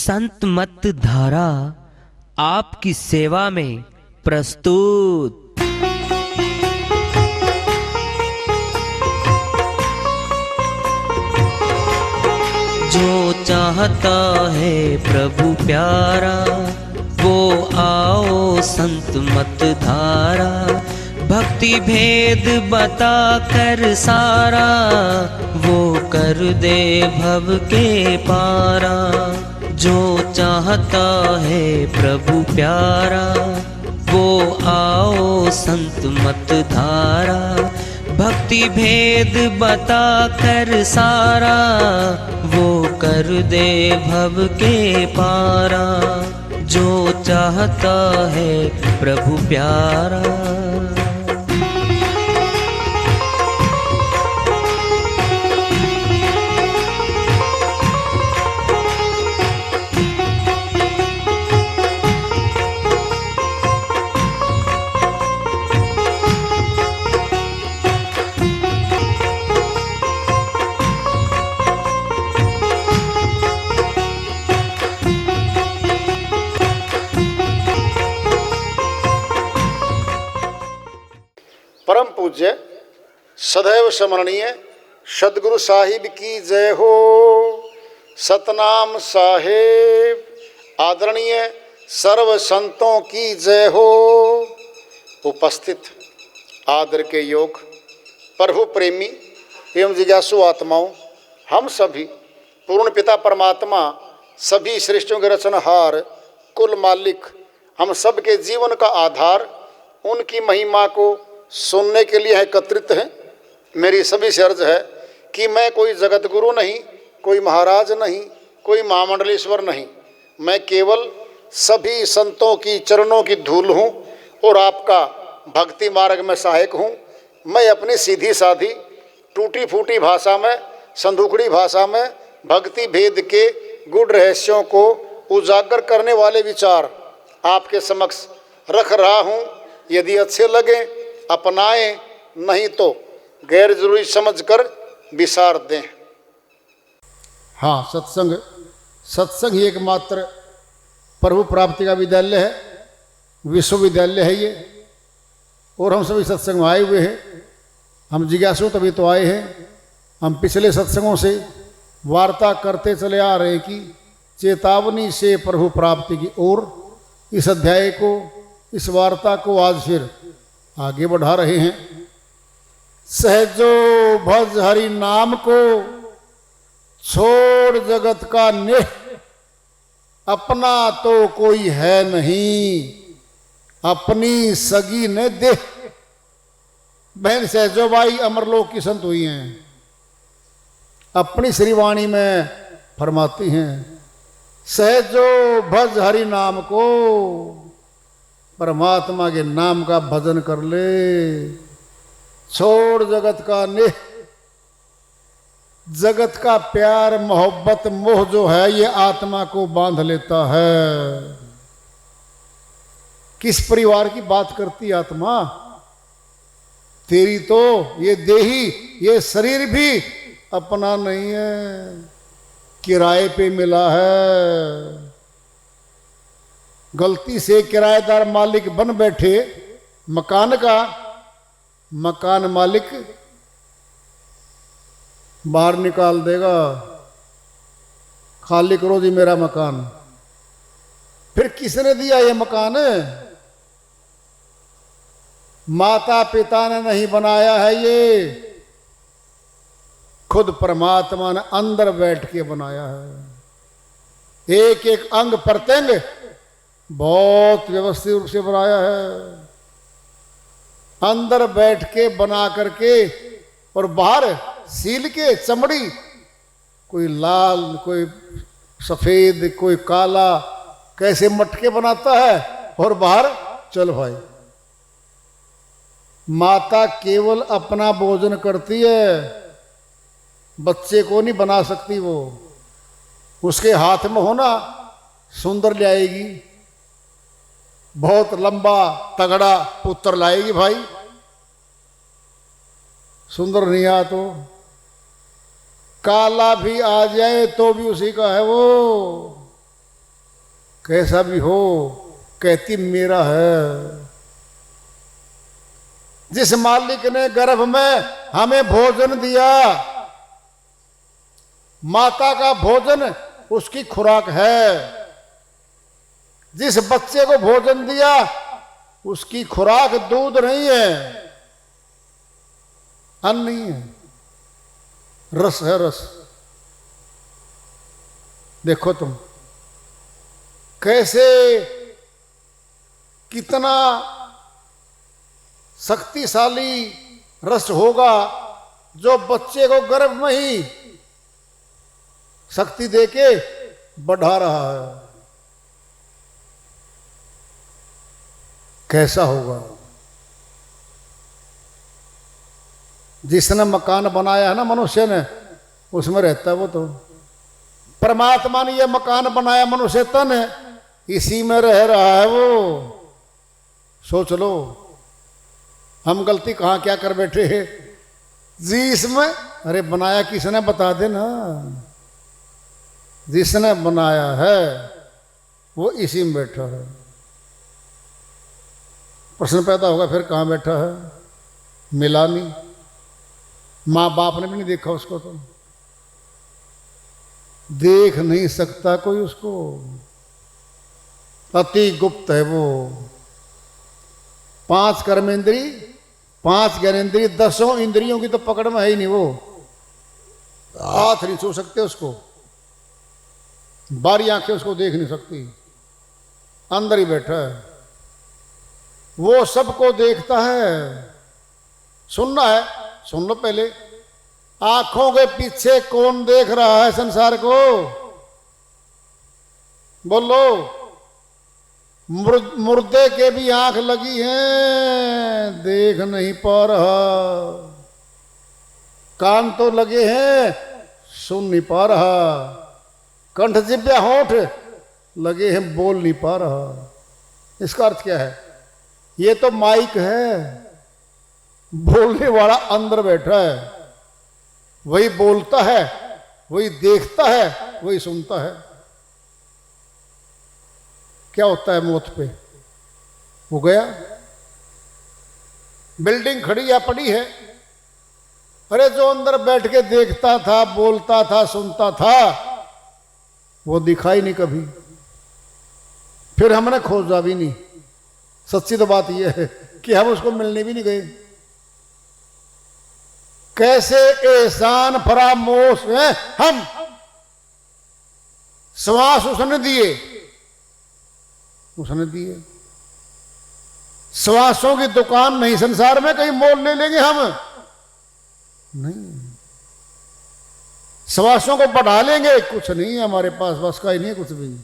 संत मत धारा आपकी सेवा में प्रस्तुत। जो चाहता है प्रभु प्यारा वो आओ संत मत धारा, भक्ति भेद बता कर सारा वो कर दे भव के पारा। जो चाहता है प्रभु प्यारा वो आओ संत मत धारा, भक्ति भेद बता कर सारा वो कर दे भव के पारा। जो चाहता है प्रभु प्यारा। परम पूज्य सदैव स्मरणीय सदगुरु साहिब की जय हो। सतनाम साहेब आदरणीय सर्व संतों की जय हो। उपस्थित आदर के योग प्रभु प्रेमी एवं जिज्ञासु आत्माओं, हम सभी पूर्ण पिता परमात्मा सभी सृष्टियों के रचनहार कुल मालिक हम सब के जीवन का आधार उनकी महिमा को सुनने के लिए एकत्रित हैं। मेरी सभी से अर्ज है कि मैं कोई जगत गुरु नहीं, कोई महाराज नहीं, कोई महामंडलेश्वर नहीं, मैं केवल सभी संतों की चरणों की धूल हूँ और आपका भक्ति मार्ग में सहायक हूँ। मैं अपनी सीधी साधी टूटी फूटी भाषा में, संदूकड़ी भाषा में भक्ति भेद के गुड़ रहस्यों को उजागर करने वाले विचार आपके समक्ष रख रहा हूँ। यदि अच्छे लगे अपनाएं, नहीं तो गैर जरूरी समझकर विसार दें। हाँ, सत्संग ही एकमात्र प्रभु प्राप्ति का विद्यालय है, विश्वविद्यालय है ये। और हम सभी सत्संग में आए हुए हैं। हम जिज्ञासु तभी तो आए हैं। हम पिछले सत्संगों से वार्ता करते चले आ रहे हैं कि चेतावनी से प्रभु प्राप्ति की ओर इस अध्याय को, इस वार्ता को आज फिर आगे बढ़ा रहे हैं। सहजो भज हरि नाम को, छोड़ जगत का नेह, अपना तो कोई है नहीं, अपनी सगी ने दे। बहन सहजो बाई अमरलोक की संत हुई हैं, अपनी श्रीवाणी में फरमाती हैं, सहजो भज हरि नाम को, परमात्मा के नाम का भजन कर ले। छोड़ जगत का नेह, जगत का प्यार मोहब्बत मोह जो है ये आत्मा को बांध लेता है। किस परिवार की बात करती आत्मा? तेरी तो ये देही, ये शरीर भी अपना नहीं है, किराए पे मिला है। गलती से किराएदार मालिक बन बैठे मकान का, मकान मालिक बाहर निकाल देगा, खाली करो जी मेरा मकान। फिर किसने दिया ये मकान? माता पिता ने नहीं बनाया है, ये खुद परमात्मा ने अंदर बैठ के बनाया है। एक एक अंग प्रत्यंग बहुत व्यवस्थित रूप से बनाया है। अंदर बैठ के बना करके और बाहर सील के चमड़ी, कोई लाल, कोई सफेद, कोई काला, कैसे मटके बनाता है और बाहर चल भाई। माता केवल अपना भोजन करती है, बच्चे को नहीं बना सकती। वो उसके हाथ में होना सुंदर ले आएगी, बहुत लंबा तगड़ा पुत्र लाएगी भाई। सुंदर नहीं आ तो काला भी आ जाए तो भी उसी का है वो। कैसा भी हो, कहती मेरा है। जिस मालिक ने गर्भ में हमें भोजन दिया, माता का भोजन उसकी खुराक है। जिस बच्चे को भोजन दिया उसकी खुराक दूध नहीं है, अन्न नहीं है, रस है, रस। देखो तुम कैसे, कितना शक्तिशाली रस होगा जो बच्चे को गर्भ में ही शक्ति देके बढ़ा रहा है। कैसा होगा? जिसने मकान बनाया है ना मनुष्य ने, उसमें रहता है वो। तो परमात्मा ने यह मकान बनाया मनुष्य तन, इसी में रह रहा है वो। सोच लो हम गलती कहाँ क्या कर बैठे हैं जी इसमें। अरे बनाया किसने बता देना, जिसने बनाया है वो इसी में बैठा है। प्रश्न पैदा होगा फिर कहाँ बैठा है? मिला नहीं, माँ बाप ने भी नहीं देखा उसको, तो देख नहीं सकता कोई उसको, अति गुप्त है वो। 5 कर्मेंद्री, 5 ज्ञानेंद्री, 10 इंद्रियों की तो पकड़ में है ही नहीं वो। हाथ नहीं छू सकते उसको, बारी आंखें उसको देख नहीं सकती, अंदर ही बैठा है वो, सबको देखता है। सुनना है, सुन लो पहले। आंखों के पीछे कौन देख रहा है संसार को? बोलो। मुर्दे के भी आंख लगी है, देख नहीं पा रहा। कान तो लगे हैं, सुन नहीं पा रहा। कंठ जिह्वा होंठ लगे हैं, बोल नहीं पा रहा। इसका अर्थ क्या है? ये तो माइक है, बोलने वाला अंदर बैठा है, वही बोलता है, वही देखता है, वही सुनता है। क्या होता है मौत पे? हो गया, बिल्डिंग खड़ी या पड़ी है। अरे जो अंदर बैठ के देखता था, बोलता था, सुनता था, वो दिखाई नहीं कभी, फिर हमने खोजा भी नहीं। सच्ची तो बात यह है कि हम उसको मिलने भी नहीं गए। कैसे एहसान फरामोश हैं हम। श्वास उसने दिए, उसने दिए। श्वासों की दुकान नहीं संसार में, कहीं मोल ले लेंगे हम? नहीं। श्वासों को बढ़ा लेंगे? कुछ नहीं है हमारे पास, बस का ही नहीं है कुछ भी।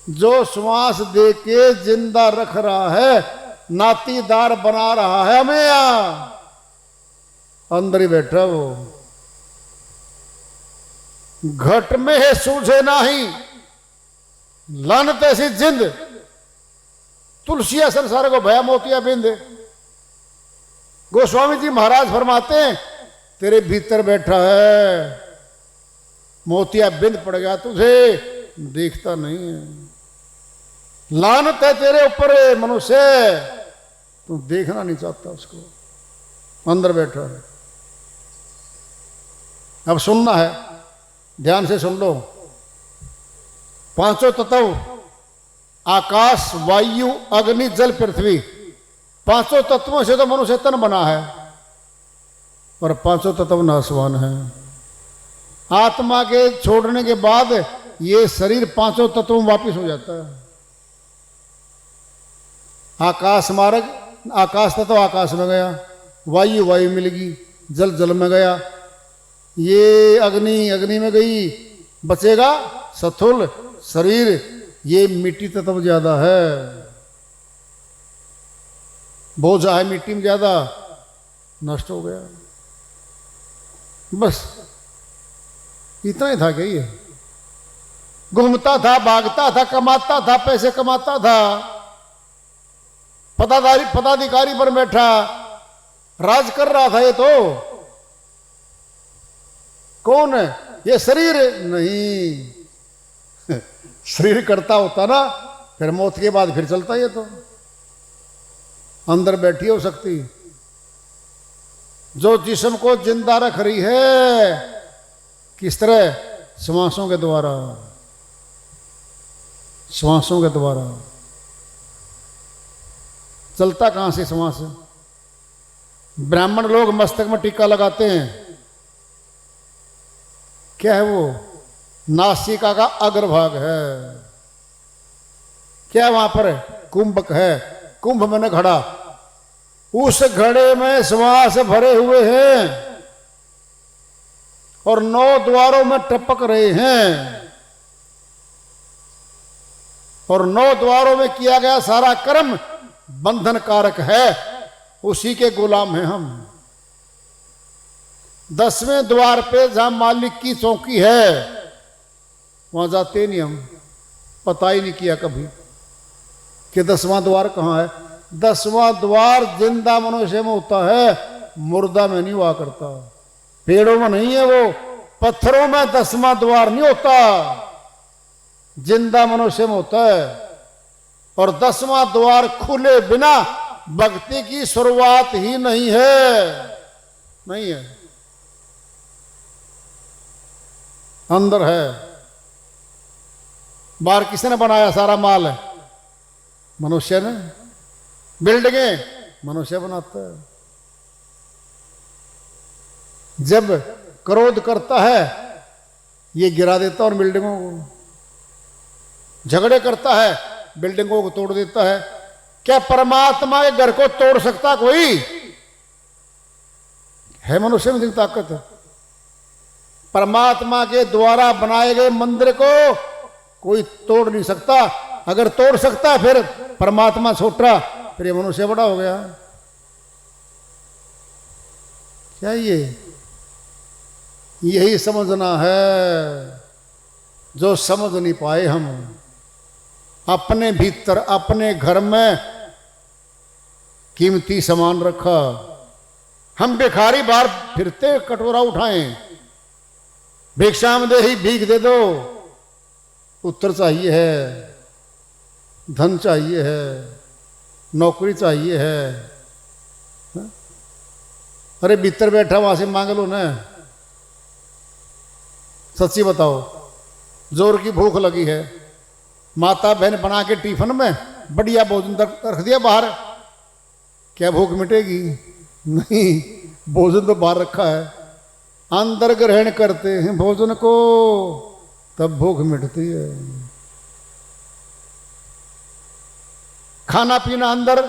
जो श्वास दे के जिंदा रख रहा है, नातीदार बना रहा है हमें, यहां अंदर ही बैठा वो। घट में है सूझे नाही, लानत ऐसी जिंद, तुलसिया संसार को भया मोतिया बिंद। गोस्वामी जी महाराज फरमाते हैं, तेरे भीतर बैठा है, मोतिया बिंद पड़ गया तुझे, देखता नहीं है। लानत है तेरे ऊपर मनुष्य, तू देखना नहीं चाहता उसको, अंदर बैठा है। अब सुनना है, ध्यान से सुन लो। 5 तत्व, आकाश, वायु, अग्नि, जल, पृथ्वी, 5 तत्वों से तो मनुष्य तन बना है, और 5 तत्व नाशवान है। आत्मा के छोड़ने के बाद ये शरीर 5 तत्वों में वापिस हो जाता है। आकाश मार्ग, आकाश तत्व आकाश में गया, वायु वायु में लगी, जल जल में गया, ये अग्नि अग्नि में गई, बचेगा सथुल शरीर, ये मिट्टी तत्व ज्यादा है, बोझा है मिट्टी में ज्यादा, नष्ट हो गया। बस इतना ही था क्या? ये घूमता था, भागता था, कमाता था, पैसे कमाता था, पदाधिकारी पर बैठा राज कर रहा था। ये तो कौन है? ये शरीर नहीं, शरीर करता होता ना, फिर मौत के बाद फिर चलता ये तो अंदर बैठी हो सकती। जो जिस्म को जिंदा रख रही है, किस तरह? श्वासों के द्वारा, श्वासों के द्वारा। चलता कहां से श्वास? ब्राह्मण लोग मस्तक में टीका लगाते हैं, क्या है वो? नासिका का अग्रभाग है। क्या वहां पर? कुंभक है, कुंभ में घड़ा, उस घड़े में श्वास भरे हुए हैं और 9 द्वारों में टपक रहे हैं, और 9 द्वारों में किया गया सारा कर्म बंधन कारक है, उसी के गुलाम हैं हम। 10वें द्वार पे जहां मालिक की चौकी है वहां जाते नहीं हम, पता ही नहीं किया कभी कि 10वां द्वार कहां है। 10वां द्वार जिंदा मनुष्य में होता है, मुर्दा में नहीं हुआ करता। पेड़ों में नहीं है वो, पत्थरों में 10वां द्वार नहीं होता, जिंदा मनुष्य में होता है। और 10वां द्वार खुले बिना भक्ति की शुरुआत ही नहीं है, नहीं है, अंदर है। बाहर किसने बनाया? सारा माल है मनुष्य ने, बिल्डिंगें मनुष्य बनाता है। जब क्रोध करता है ये गिरा देता और बिल्डिंगों को, झगड़े करता है बिल्डिंगों को तोड़ देता है। क्या परमात्मा के घर को तोड़ सकता कोई है? मनुष्य में ताकत है। परमात्मा के द्वारा बनाए गए मंदिर को कोई तोड़ नहीं सकता। अगर तोड़ सकता है फिर परमात्मा छोटा, फिर ये मनुष्य बड़ा हो गया। क्या ये? यही समझना है जो समझ नहीं पाए हम। अपने भीतर, अपने घर में कीमती सामान रखा। हम भिखारी बाहर फिरते कटोरा उठाएं, भिक्षाम दे ही भीख दे दो, उत्तर चाहिए है, धन चाहिए है, नौकरी चाहिए है। अरे भीतर बैठा वहां से मांग लो ना। सच्ची बताओ, जोर की भूख लगी है, माता बहन बना के टिफिन में बढ़िया भोजन रख दिया बाहर, क्या भूख मिटेगी? नहीं, भोजन तो बाहर रखा है। अंदर ग्रहण करते हैं भोजन को, तब भूख मिटती है। खाना पीना अंदर,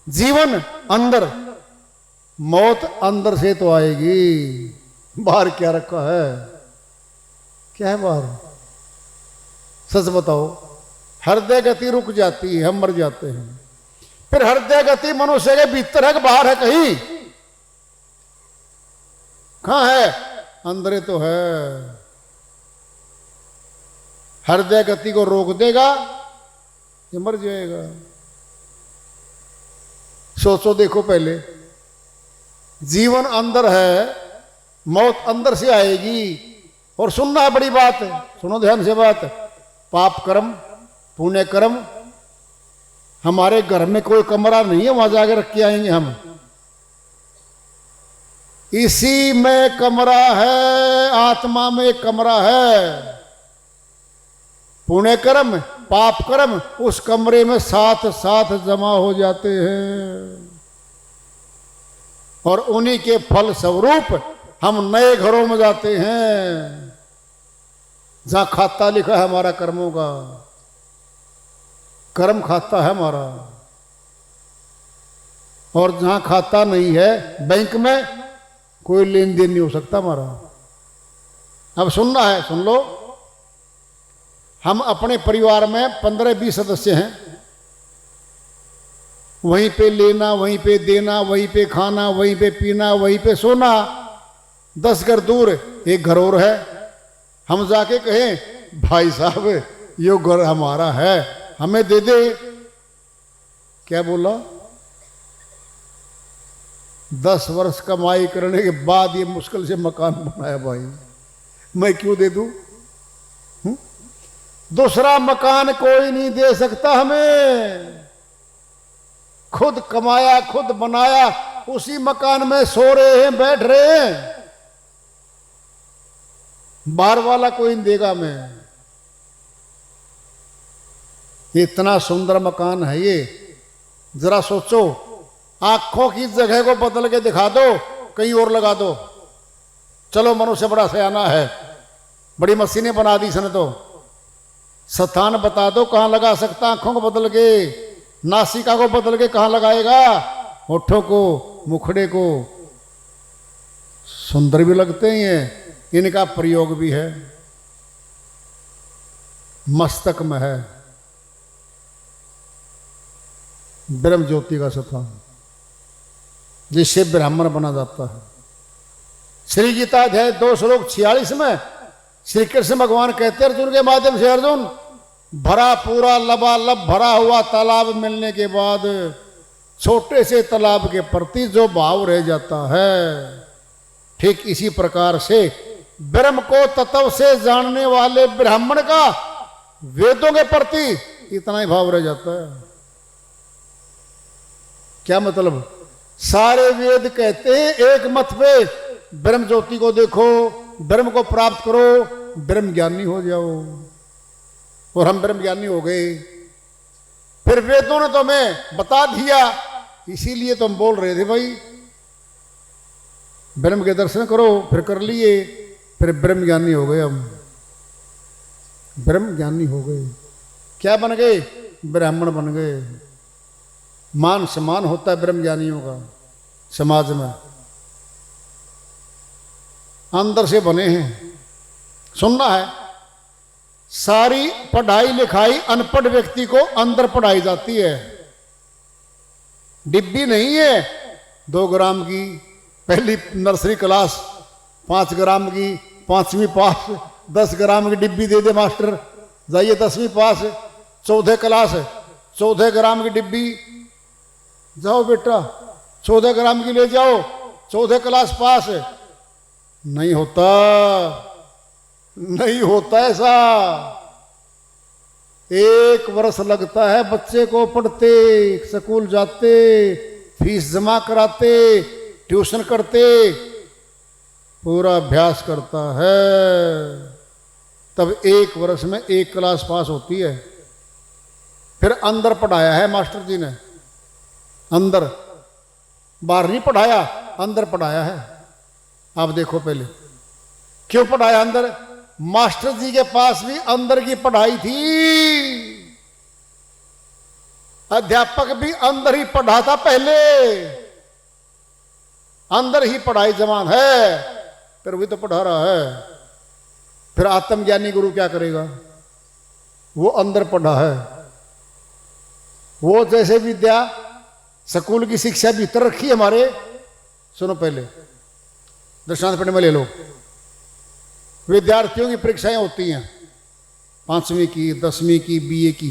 जीवन अंदर, मौत अंदर से तो आएगी। बाहर क्या रखा है? क्या है बाहर? सच बताओ, हृदय गति रुक जाती है, हम मर जाते हैं। फिर हृदय गति मनुष्य के भीतर है कि बाहर है? कहीं कहां है? अंदर तो है। हृदय गति को रोक देगा ये मर जाएगा। सोचो, देखो, पहले जीवन अंदर है, मौत अंदर से आएगी। और सुनना है बड़ी बात, सुनो ध्यान से बात। पाप कर्म पुण्य कर्म, हमारे घर में कोई कमरा नहीं है वहां जाकर रख के आएंगे हम। इसी में कमरा है, आत्मा में कमरा है। पुण्य कर्म पाप कर्म उस कमरे में साथ साथ जमा हो जाते हैं, और उन्हीं के फल स्वरूप हम नए घरों में जाते हैं जहां खाता लिखा है हमारा कर्मों का। कर्म खाता है हमारा। और जहां खाता नहीं है, बैंक में कोई लेन देन नहीं हो सकता हमारा। अब सुनना है, सुन लो। हम अपने परिवार में 15-20 सदस्य हैं। वहीं पे लेना, वहीं पे देना, वहीं पे खाना, वहीं पे पीना, वहीं पे सोना। 10 घर दूर एक घर और है। हम जाके कहें भाई साहब ये घर हमारा है, हमें दे दे। क्या बोला? 10 वर्ष कमाई करने के बाद ये मुश्किल से मकान बनाया भाई, मैं क्यों दे दूं? दूसरा मकान कोई नहीं दे सकता हमें। खुद कमाया, खुद बनाया, उसी मकान में सो रहे हैं, बैठ रहे हैं। बाहर वाला कोई नहीं देगा हमें। इतना सुंदर मकान है ये, जरा सोचो। आंखों की जगह को बदल के दिखा दो, कहीं और लगा दो। चलो मनुष्य बड़ा सयाना है, बड़ी मशीनें बना दी इसने तो। स्थान बता दो कहां लगा सकता, आंखों को बदल के, नासिका को बदल के कहां लगाएगा, होठों को, मुखड़े को। सुंदर भी लगते हैं ये, इनका प्रयोग भी है। मस्तक में है ब्रह्म ज्योति का स्थान, जिससे ब्राह्मण बना जाता है। श्री गीता अध्याय 2 श्लोक 46 में श्री कृष्ण भगवान कहते हैं अर्जुन के माध्यम से, अर्जुन भरा पूरा लबालब भरा हुआ तालाब मिलने के बाद छोटे से तालाब के प्रति जो भाव रह जाता है, ठीक इसी प्रकार से ब्रह्म को तत्व से जानने वाले ब्राह्मण का वेदों के प्रति इतना ही भाव रह जाता है। क्या मतलब? सारे वेद कहते हैं एक मत पे, ब्रह्म ज्योति को देखो, ब्रह्म को प्राप्त करो, ब्रह्म ज्ञानी हो जाओ। और हम ब्रह्म ज्ञानी हो गए। फिर वेदों ने तो हमें बता दिया, इसीलिए तो हम बोल रहे थे भाई ब्रह्म के दर्शन करो। फिर कर लिए, फिर ब्रह्म ज्ञानी हो गए। हम ब्रह्म ज्ञानी हो गए। क्या बन गए? ब्राह्मण बन गए। मान सम्मान होता है ब्रह्म ज्ञानियों का समाज में, अंदर से बने हैं। सुनना है, सारी पढ़ाई लिखाई अनपढ़ व्यक्ति को अंदर पढ़ाई जाती है। डिब्बी नहीं है 2 ग्राम की, पहली नर्सरी क्लास 5 ग्राम की, 5वीं पास 10 ग्राम की डिब्बी दे दे मास्टर, जाइए 10वीं पास, 14 क्लास 14 ग्राम की डिब्बी, जाओ बेटा 14 ग्राम की ले जाओ, 14 क्लास पास। नहीं होता, नहीं होता ऐसा। 1 वर्ष लगता है बच्चे को पढ़ते, स्कूल जाते, फीस जमा कराते, ट्यूशन करते, पूरा अभ्यास करता है, तब 1 वर्ष में 1 क्लास पास होती है। फिर अंदर पढ़ाया है मास्टर जी ने, अंदर, बाहर नहीं पढ़ाया, अंदर पढ़ाया है। आप देखो पहले क्यों पढ़ाया अंदर? मास्टर जी के पास भी अंदर की पढ़ाई थी, अध्यापक भी अंदर ही पढ़ाता पहले, अंदर ही पढ़ाई जमान है, फिर भी तो पढ़ा रहा है। फिर आत्मज्ञानी गुरु क्या करेगा? वो अंदर पढ़ा है। वो जैसे विद्या स्कूल की शिक्षा भीतर रखी है हमारे। सुनो पहले दृष्टांत पढ़ने में ले लो। विद्यार्थियों की परीक्षाएं होती हैं, 5वीं की, 10वीं की, BA की।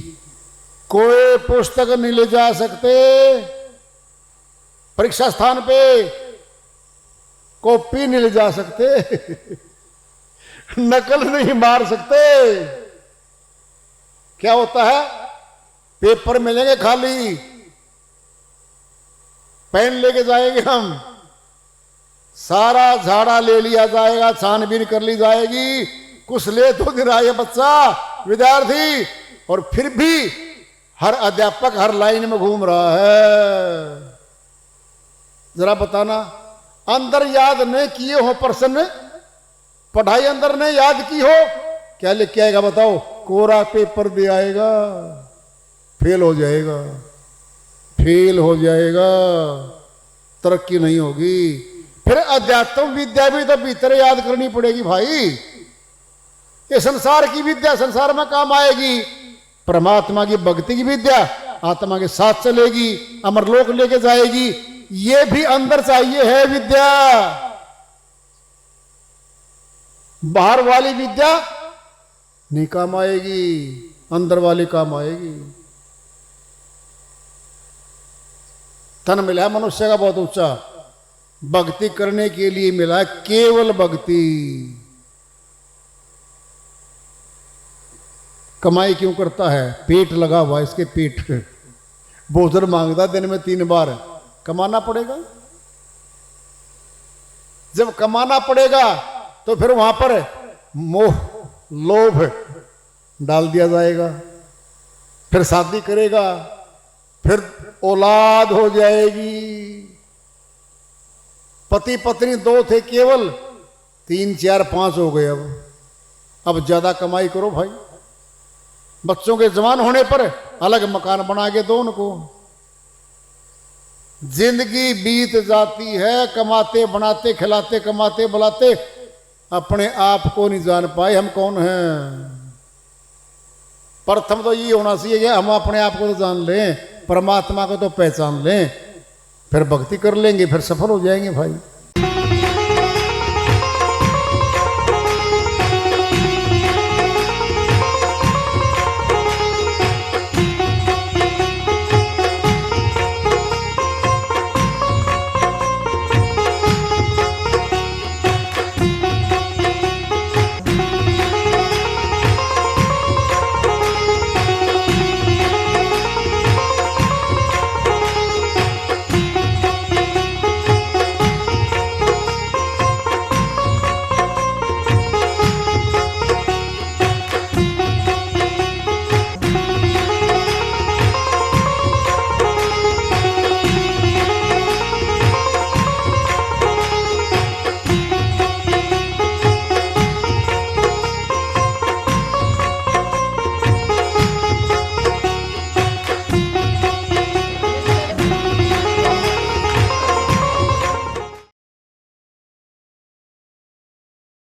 कोई पुस्तक नहीं ले जा सकते परीक्षा स्थान पे, कॉपी नहीं ले जा सकते, नकल नहीं मार सकते। क्या होता है? पेपर मिलेंगे खाली, पेन लेके जाएंगे हम, सारा झाड़ा ले लिया जाएगा, छानबीन कर ली जाएगी, कुछ ले तो नहीं रहा है बच्चा विद्यार्थी, और फिर भी हर अध्यापक हर लाइन में घूम रहा है। जरा बताना, अंदर याद नहीं किए हो प्रश्न, पढ़ाई अंदर ने याद की हो, क्या लिख के आएगा बताओ? कोरा पेपर दे आएगा, फेल हो जाएगा, फेल हो जाएगा, तरक्की नहीं होगी। फिर अध्यात्म विद्या भी तो भीतर याद करनी पड़ेगी भाई। ये संसार की विद्या संसार में काम आएगी, परमात्मा की भक्ति की विद्या आत्मा के साथ चलेगी, अमरलोक लेके जाएगी। ये भी अंदर चाहिए है विद्या। बाहर वाली विद्या नहीं काम आएगी, अंदर वाली काम आएगी। तन मिला मनुष्य का बहुत ऊंचा, भक्ति करने के लिए मिला है केवल भक्ति। कमाई क्यों करता है? पेट लगा हुआ है इसके, पेट भोजन मांगता दिन में 3 बार, कमाना पड़ेगा। जब कमाना पड़ेगा तो फिर वहां पर मोह लोभ डाल दिया जाएगा, फिर शादी करेगा, फिर औलाद हो जाएगी। पति पत्नी 2 थे केवल, 3 4 5 हो गए। अब ज्यादा कमाई करो भाई। बच्चों के जवान होने पर अलग मकान बना के दो उनको। जिंदगी बीत जाती है कमाते बनाते खिलाते कमाते बुलाते, अपने आप को नहीं जान पाए हम कौन हैं। प्रथम तो ये होना चाहिए कि हम अपने आप को तो जान लें, परमात्मा को तो पहचान लें, फिर भक्ति कर लेंगे, फिर सफल हो जाएंगे भाई।